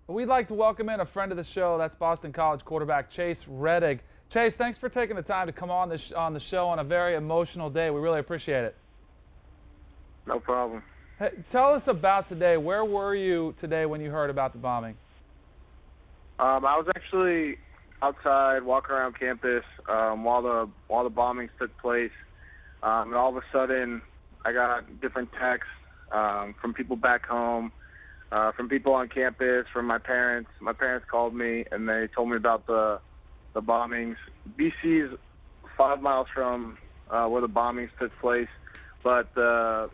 We'd like to welcome in a friend of the show. That's Boston College quarterback Chase Rettig. Chase, thanks for taking the time to come on the show on a very emotional day. We really appreciate it. No problem. Hey, tell us about today. Where were you today when you heard about the bombings? I was actually outside walking around campus while the bombings took place, and all of a sudden I got different texts from people back home, from people on campus, from my parents. My parents called me and they told me about the bombings. BC is 5 miles from where the bombings took place, but the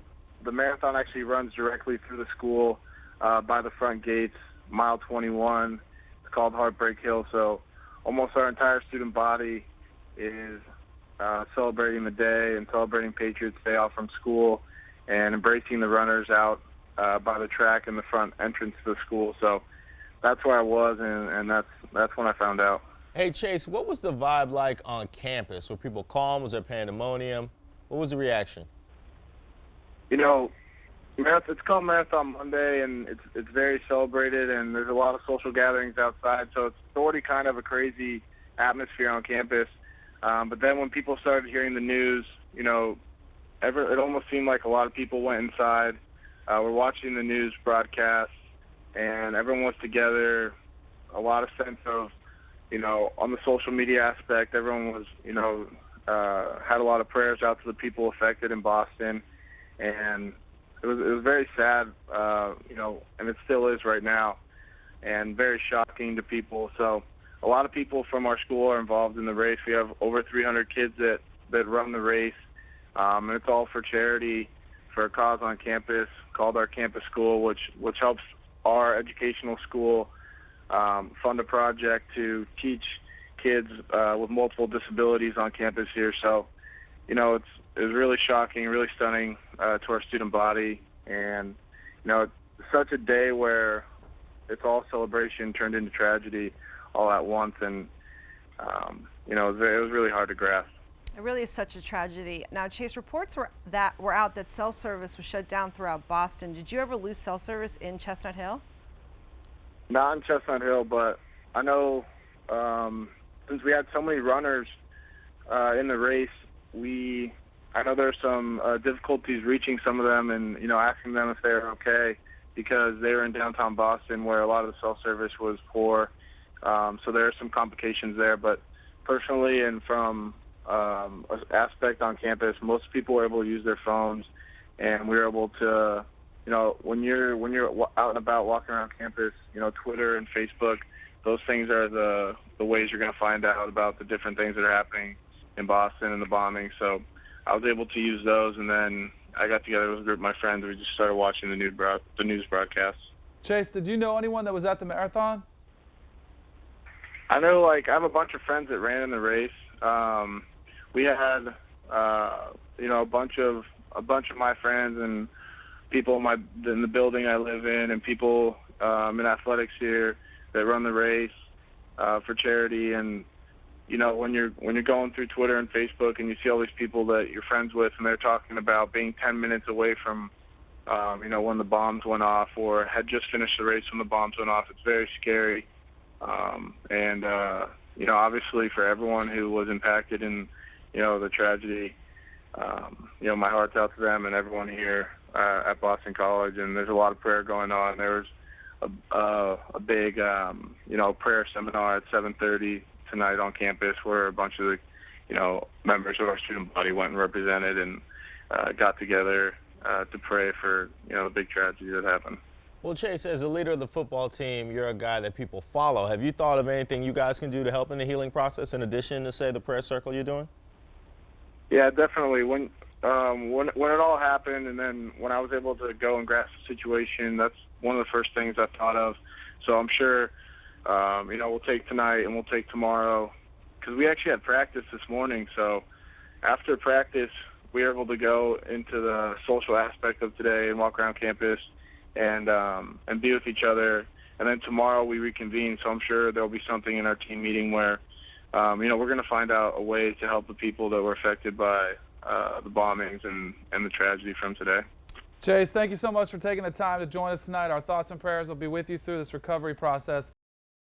marathon actually runs directly through the school by the front gates, mile 21. It's called Heartbreak Hill. So almost our entire student body is celebrating the day and celebrating Patriots Day off from school and embracing the runners out by the track in the front entrance to the school. So that's where I was, and that's when I found out. Hey, Chase, what was the vibe like on campus? Were people calm? Was there pandemonium? What was the reaction? You know, it's called Marathon Monday, and it's very celebrated, and there's a lot of social gatherings outside, so it's already kind of a crazy atmosphere on campus. But then when people started hearing the news, you know, it almost seemed like a lot of people went inside. We're watching the news broadcast, and everyone was together. A lot of sense of, you know, on the social media aspect, everyone was, you know, had a lot of prayers out to the people affected in Boston, and it was very sad, you know, and it still is right now, and very shocking to people. So a lot of people from our school are involved in the race. We have over 300 kids that run the race, and it's all for charity, for a cause on campus called our campus school, which helps our educational school fund a project to teach kids with multiple disabilities on campus here. So, you know, it was really shocking, really stunning to our student body, and you know, it's such a day where it's all celebration turned into tragedy all at once, and you know, it was really hard to grasp. It really is such a tragedy. Now, Chase, reports were out that cell service was shut down throughout Boston. Did you ever lose cell service in Chestnut Hill? Not in Chestnut Hill, but I know since we had so many runners in the race, I know there's some difficulties reaching some of them and, you know, asking them if they're okay, because they were in downtown Boston where a lot of the cell service was poor. So there are some complications there. But personally, and from an aspect on campus, most people were able to use their phones, and we were able to, you know, when you're out and about walking around campus, you know, Twitter and Facebook, those things are the ways you're going to find out about the different things that are happening in Boston and the bombing. So I was able to use those, and then I got together with a group of my friends. We just started watching the news broadcasts. Chase, did you know anyone that was at the marathon? I know, like, I have a bunch of friends that ran in the race. We had, you know, a bunch of my friends and people in the building I live in, and people in athletics here that run the race for charity. And you know, when you're going through Twitter and Facebook and you see all these people that you're friends with, and they're talking about being 10 minutes away from, you know, when the bombs went off, or had just finished the race when the bombs went off, it's very scary. And you know, obviously for everyone who was impacted in, you know, the tragedy, you know, my heart's out to them and everyone here at Boston College. And there's a lot of prayer going on. There was a big, you know, prayer seminar at 7:30 tonight on campus, where a bunch of the, you know, members of our student body went and represented and got together to pray for, you know, the big tragedy that happened. Well, Chase, as a leader of the football team, you're a guy that people follow. Have you thought of anything you guys can do to help in the healing process in addition to, say, the prayer circle you're doing? Yeah, definitely. When it all happened, and then when I was able to go and grasp the situation, that's one of the first things I thought of. So I'm sure, you know, we'll take tonight and we'll take tomorrow, because we actually had practice this morning. So after practice, we were able to go into the social aspect of today and walk around campus and be with each other. And then tomorrow we reconvene. So I'm sure there'll be something in our team meeting where, you know, we're going to find out a way to help the people that were affected by the bombings and the tragedy from today. Chase, thank you so much for taking the time to join us tonight. Our thoughts and prayers will be with you through this recovery process.